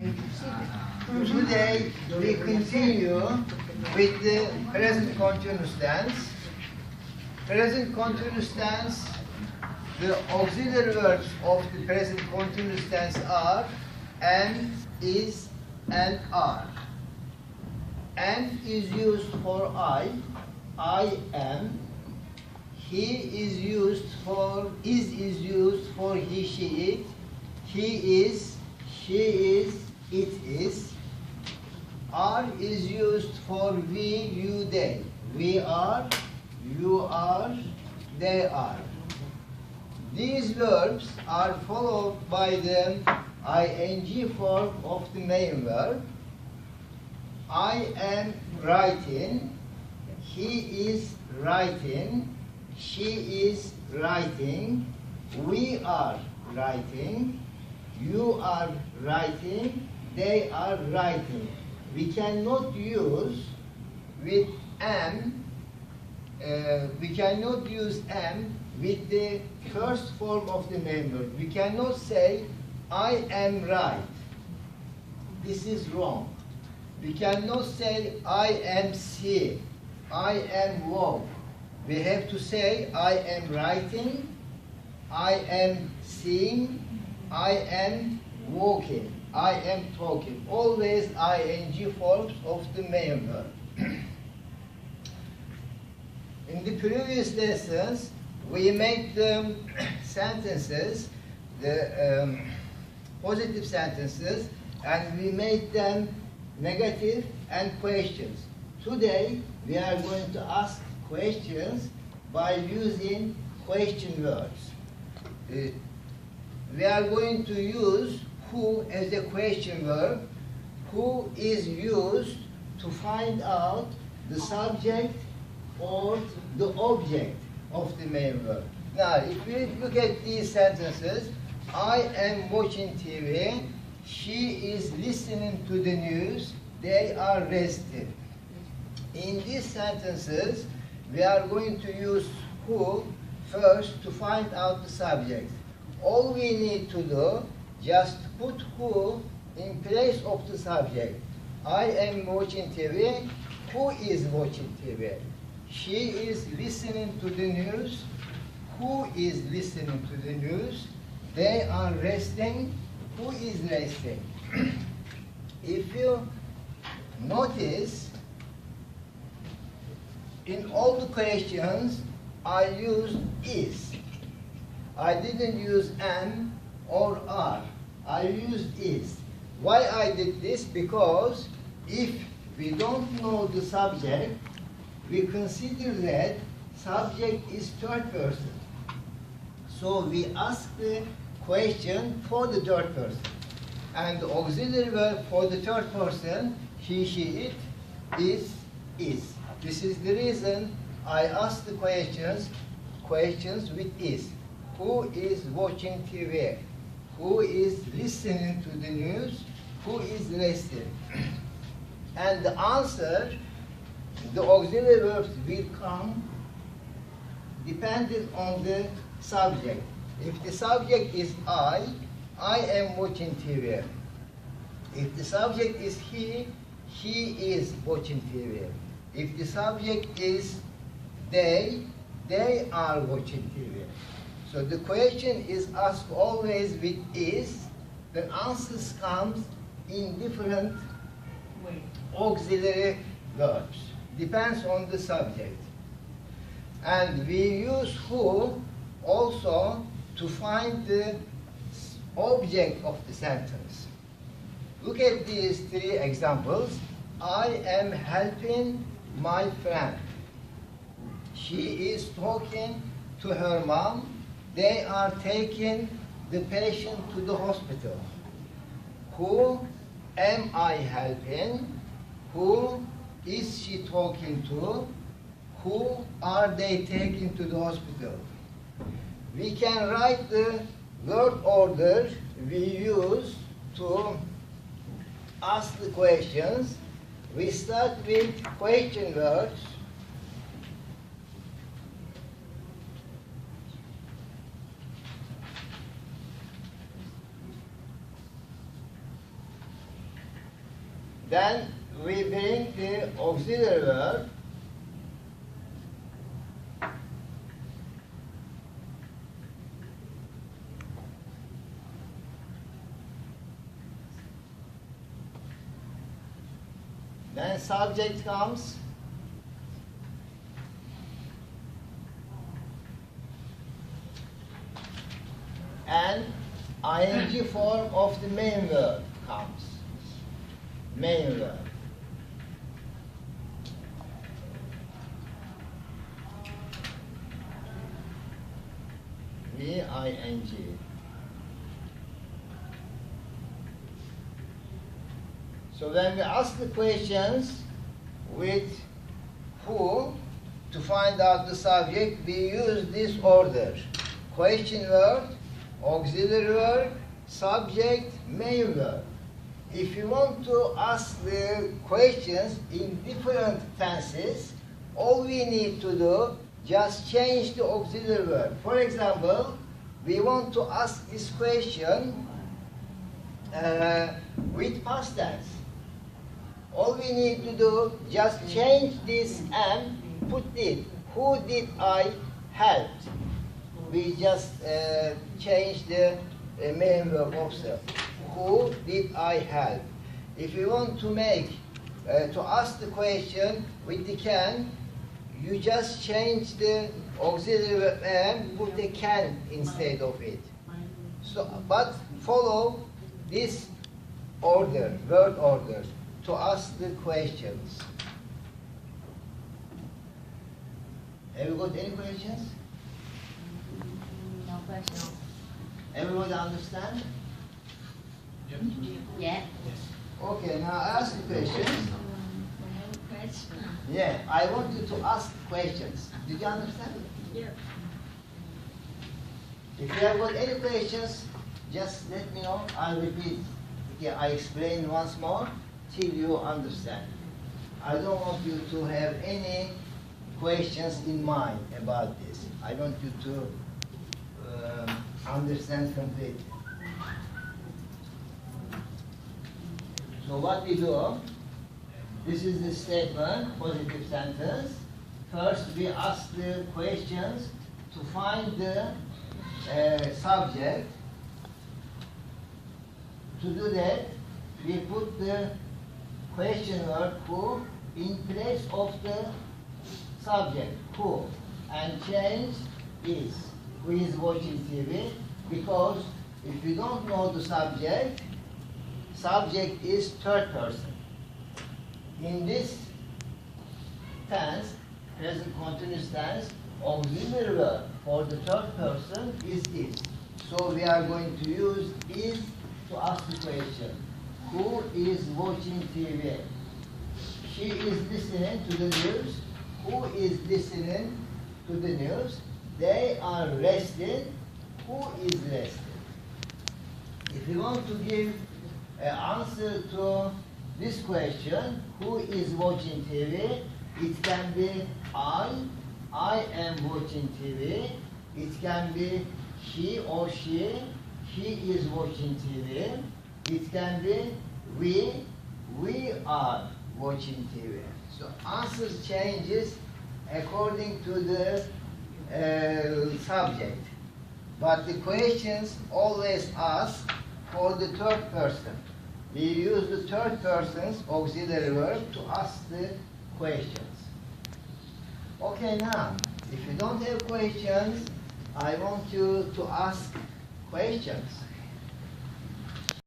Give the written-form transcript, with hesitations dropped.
Today we continue with the present continuous tense. Present continuous tense, the auxiliary verbs of the present continuous tense are am, is, and are. Am is used for I am. He is used for, is used for he, she, it. He is, she is, it is. Are is used for we, you, they. We are, you are, they are. These verbs are followed by the ing form of the main verb. I am writing, he is writing, she is writing, we are writing, you are writing, they are writing. We cannot use with am, we cannot use am with the first form of the main verb. We cannot say, I am right. This is wrong. We cannot say, I am seeing, I am walk. We have to say, I am writing, I am seeing, I am walking, I am talking. Always ing forms of the main verb. In the previous lessons, we made the sentences, the positive sentences, and we made them negative and questions. Today, we are going to ask questions by using question verbs. We are going to use who as a question verb. Who is used to find out the subject or the object of the main verb. Now, if we look at these sentences, I am watching TV, she is listening to the news, they are resting. In these sentences, we are going to use who first to find out the subject. All we need to do, just put who in place of the subject. I am watching TV, who is watching TV? She is listening to the news, who is listening to the news? They are resting, who is resting? If you notice, in all the questions, I used is. I didn't use am or are. I used is. Why I did this? Because if we don't know the subject, we consider that subject is third person. So we ask the question for the third person. And the auxiliary verb for the third person, he, she, it, is. This is the reason I ask the questions with is. Who is watching TV? Who is listening to the news? Who is resting? And the answer, the auxiliary verbs will come depending on the subject. If the subject is I am watching TV. If the subject is he is watching TV. If the subject is they are watching TV. So the question is asked always with is, the answers comes in different auxiliary verbs. Depends on the subject. And we use who also to find the object of the sentence. Look at these three examples. I am helping my friend. She is talking to her mom. They are taking the patient to the hospital. Who am I helping? Who is she talking to? Who are they taking to the hospital? We can write the word order we use to ask the questions. We start with question words. Then we bring the auxiliary verb. Then subject comes. And ing form of the main verb comes. Main verb. V-I-N-G. So when we ask the questions with who to find out the subject, we use this order. Question word, auxiliary verb, subject, main verb. If you want to ask the questions in different tenses, all we need to do, just change the auxiliary verb. For example, we want to ask this question with past tense. All we need to do, just change this and put it. Who did I help? We just change the main verb also. Who did I help? If you want to make, to ask the question with the can, you just change the auxiliary verb and put the can instead of it. So, but follow this order, word order, to ask the questions. Have you got any questions? No question. Everybody understand? Yeah. Okay, now ask the questions. No question. Yeah, I want you to ask questions. Did you understand? Yeah. If you have got any questions, just let me know. I'll repeat. Okay, I explain once more till you understand. I don't want you to have any questions in mind about this. I want you to understand completely. So what we do, this is the statement, positive sentence. First we ask the questions to find the subject. To do that, we put the question word who in place of the subject, who, and change is, who is watching TV, because if you don't know the subject, subject is third person. In this tense, present continuous tense, auxiliary verb for the third person is is. So we are going to use is to ask the question. Who is watching TV? She is listening to the news. Who is listening to the news? They are resting. Who is resting? If you want to give an answer to this question, who is watching TV? It can be I am watching TV. It can be he or she is watching TV. It can be we are watching TV. So answers changes according to the subject. But the questions always ask for the third person. We use the third person's auxiliary verb to ask the questions. Okay, now, if you don't have questions, I want you to ask questions.